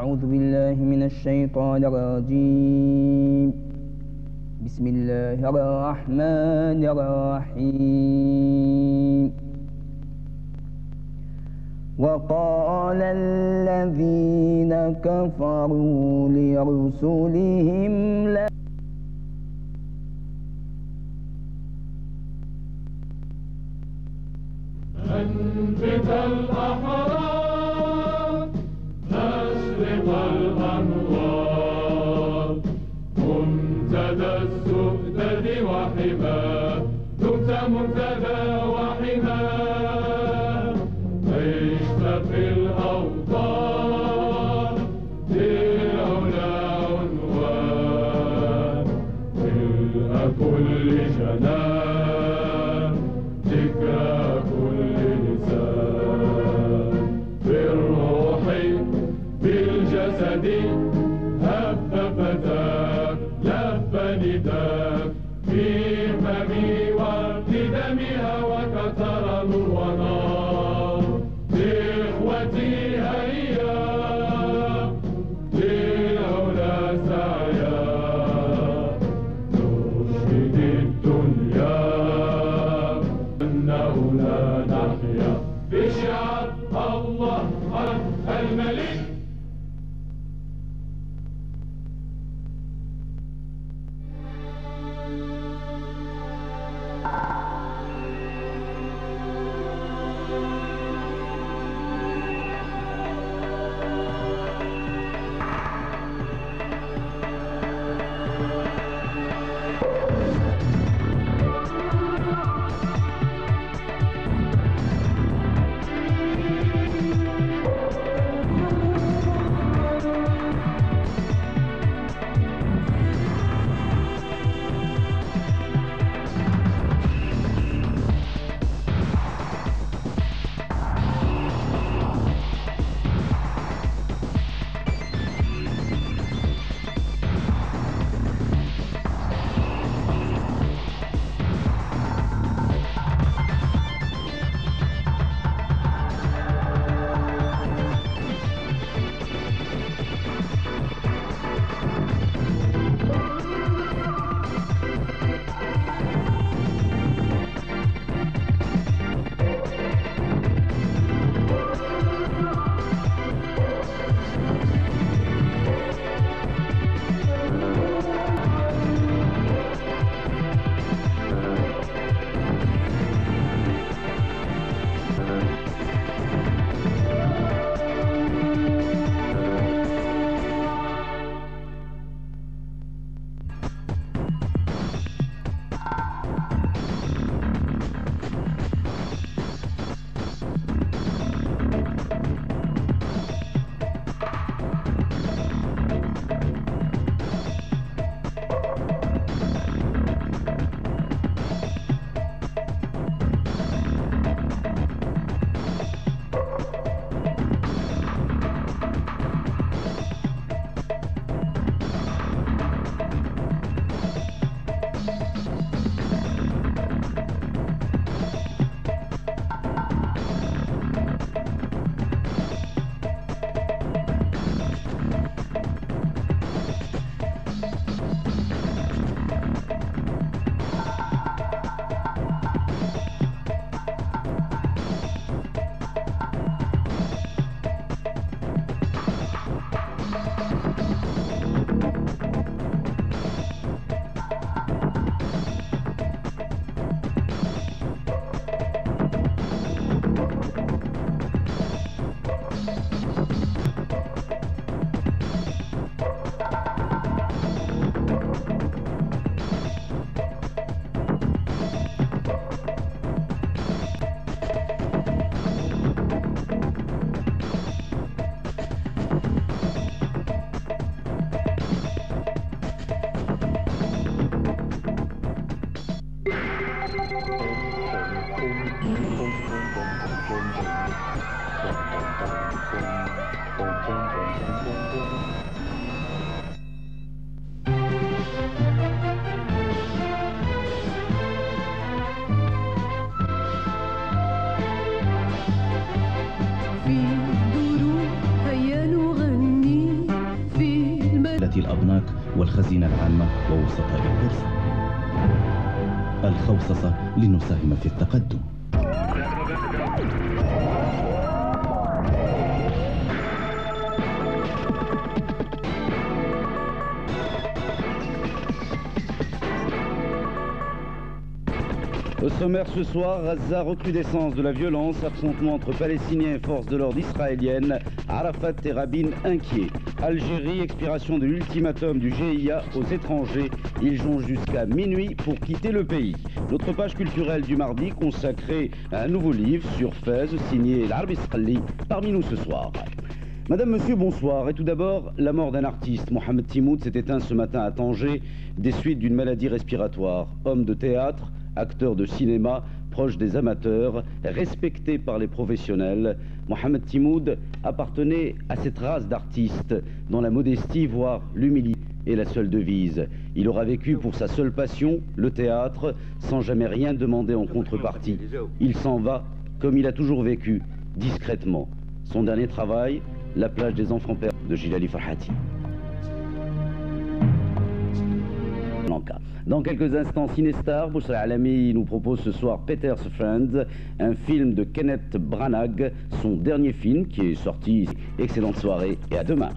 أعوذ بالله من الشيطان الرجيم. بسم الله الرحمن الرحيم. وقال الذين كفروا لرسلهم أنبت الأحرار أشرق الأنوار منتدى السؤدد وحماه دمت منتدى وحماه عشت في الأوطان للأولى عنوان ملء كل جنان ذكرى كل لسان بالروح بالجسد هب فتاك لف نداك في فمي ورد دمها وكسر وكالة الأبناك والخزينة العامة ووسطاء البورصة. الخوصصة لنساهم في التقدم. Au sommaire ce soir, Gaza, recrudescence de la violence, affrontement entre Palestiniens et forces de l'ordre israéliennes, Arafat et Rabin inquiets. Algérie, expiration de l'ultimatum du GIA aux étrangers. Ils jonchent jusqu'à minuit pour quitter le pays. Notre page culturelle du mardi consacrée à un nouveau livre sur Fès, signé l'Arbi Sqalli, parmi nous ce soir. Madame, Monsieur, bonsoir. Et tout d'abord, la mort d'un artiste, Mohamed Timoud, s'est éteint ce matin à Tanger des suites d'une maladie respiratoire. Homme de théâtre, acteur de cinéma, proche des amateurs, respecté par les professionnels, Mohamed Timoud appartenait à cette race d'artistes dont la modestie, voire l'humilité, est la seule devise. Il aura vécu pour sa seule passion, le théâtre, sans jamais rien demander en contrepartie. Il s'en va, comme il a toujours vécu, discrètement. Son dernier travail, La plage des enfants perdus de Gilali Farhati. Dans quelques instants, Cinestar, Boussra Alami nous propose ce soir Peter's Friends, un film de Kenneth Branagh, son dernier film qui est sorti. Excellente soirée et à demain.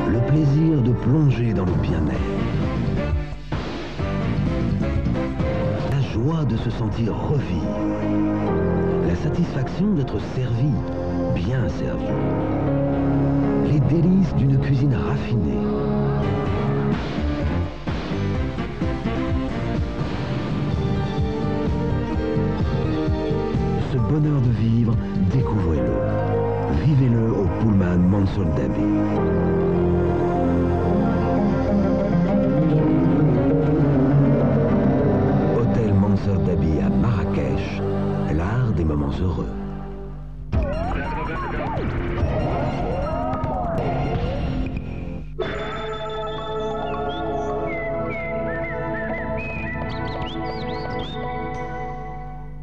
Le plaisir de plonger dans le bien-être. Joie de se sentir revivre, la satisfaction d'être servi, bien servi, les délices d'une cuisine raffinée. Ce bonheur de vivre, découvrez-le. Vivez-le au Pullman Mansour Dabi. Dabi à Marrakech, l'art des moments heureux.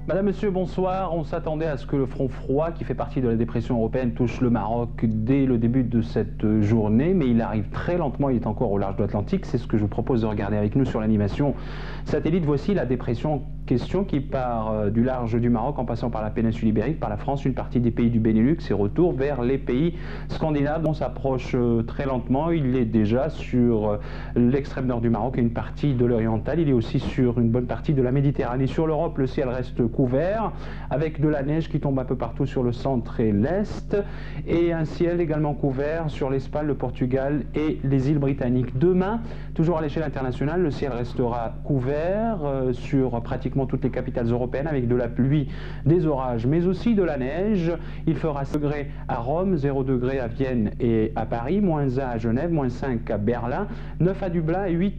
Madame, Monsieur, bonsoir. On s'attendait à ce que le front froid, qui fait partie de la dépression européenne, touche le Maroc dès le début de cette journée, mais il arrive très lentement, il est encore au large de l'Atlantique. C'est ce que je vous propose de regarder avec nous sur l'animation satellite. Voici la dépression question qui part du large du Maroc en passant par la péninsule ibérique, par la France, une partie des pays du Benelux et retour vers les pays scandinaves. On s'approche très lentement. Il est déjà sur l'extrême nord du Maroc et une partie de l'oriental. Il est aussi sur une bonne partie de la Méditerranée. Sur l'Europe, le ciel reste couvert avec de la neige qui tombe un peu partout sur le centre et l'est et un ciel également couvert sur l'Espagne, le Portugal et les îles britanniques. Demain, toujours à l'échelle internationale, le ciel restera couvert sur pratiquement toutes les capitales européennes avec de la pluie, des orages, mais aussi de la neige. Il fera 0 degrés à Rome, 0 degrés à Vienne et à Paris, -1 à Genève, -5 à Berlin, 9 à Dublin et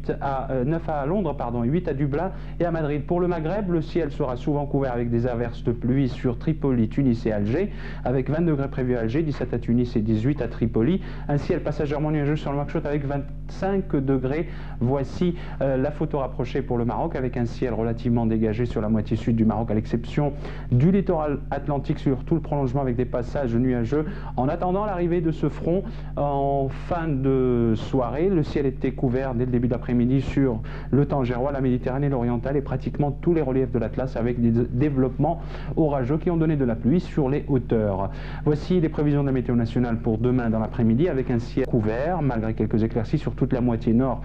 9 à Londres, pardon, 8 à Dublin et à Madrid. Pour le Maghreb, le ciel sera souvent couvert avec des averses de pluie sur Tripoli, Tunis et Alger, avec 20 degrés prévus à Alger, 17 à Tunis et 18 à Tripoli. Un ciel passagèrement nuageux sur le Nouakchott avec 25 degrés. Voici la photo rapprochée pour le Maroc avec un ciel relativement dégagé sur la moitié sud du Maroc, à l'exception du littoral atlantique sur tout le prolongement avec des passages nuageux. En attendant l'arrivée de ce front en fin de soirée, le ciel était couvert dès le début d'après-midi sur le Tangérois, la Méditerranée, l'orientale et pratiquement tous les reliefs de l'Atlas avec des développements orageux qui ont donné de la pluie sur les hauteurs. Voici les prévisions de la météo nationale pour demain dans l'après-midi avec un ciel couvert malgré quelques éclaircies sur toute la moitié nord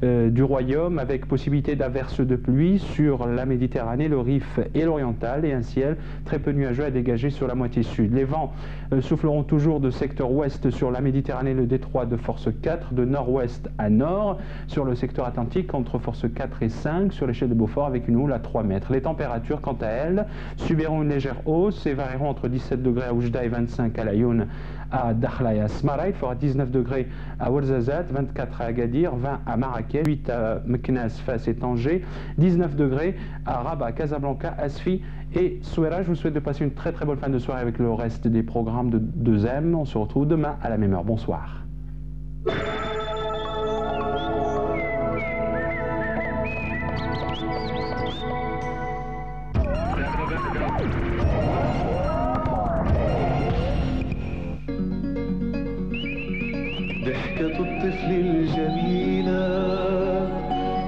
du royaume avec possibilité d'averses de pluie sur la Méditerranée, le Rif et l'oriental et un ciel très peu nuageux à dégager sur la moitié sud. Les vents souffleront toujours de secteur ouest sur la Méditerranée, le détroit de force 4, de nord-ouest à nord sur le secteur atlantique entre force 4 et 5 sur l'échelle de Beaufort avec une houle à 3 mètres. Les températures quant à elles subiront une légère hausse et varieront entre 17 degrés à Oujda et 25 à Laayoune, à Dakhla et à Smara. Il fera 19 degrés à Ouarzazate, 24 à Agadir, 20 à Marrakech, 8 à Meknès, Fès et Tanger, 19 degrés à Rabat, Casablanca, Asfi et Souera. Je vous souhaite de passer une très bonne fin de soirée avec le reste des programmes de 2M. On se retrouve demain à la même heure. Bonsoir. الطفل الجميلة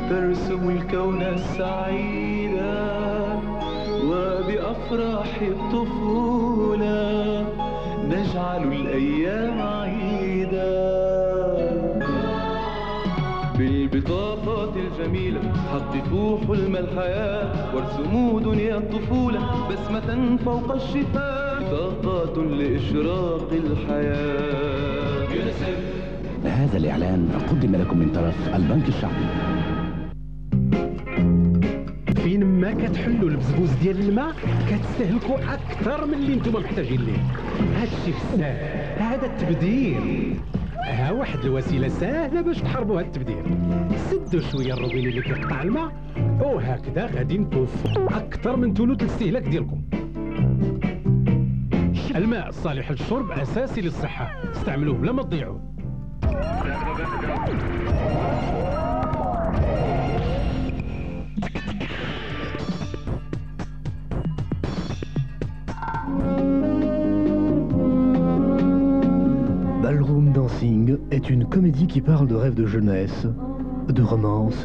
ترسم الكون السعيدا، وبأفراح الطفولة نجعل الأيام عيدا. بالبطاقات الجميلة حققوا حلم الحياة، وارسموا دنيا الطفولة بسمة فوق الشفاه، بطاقات لإشراق الحياة. هذا الإعلان قدم لكم من طرف البنك الشعبي. فين ما كتحلوا البزبوز ديال الماء كتستهلكوا اكثر من اللي نتوما محتاجين ليه. هادشي بزاف، هذا التبذير. ها واحد الوسيله سهله باش تحاربوا هذا التبذير. سدوا شويه الروبيني اللي كيقطع الماء، وهكذا غادي نتوفروا اكثر من ثلث الاستهلاك ديالكم. الماء الصالح للشرب اساسي للصحه، استعملوه بلا ما تضيعوه. Ballroom Dancing est une comédie qui parle de rêves de jeunesse, de romance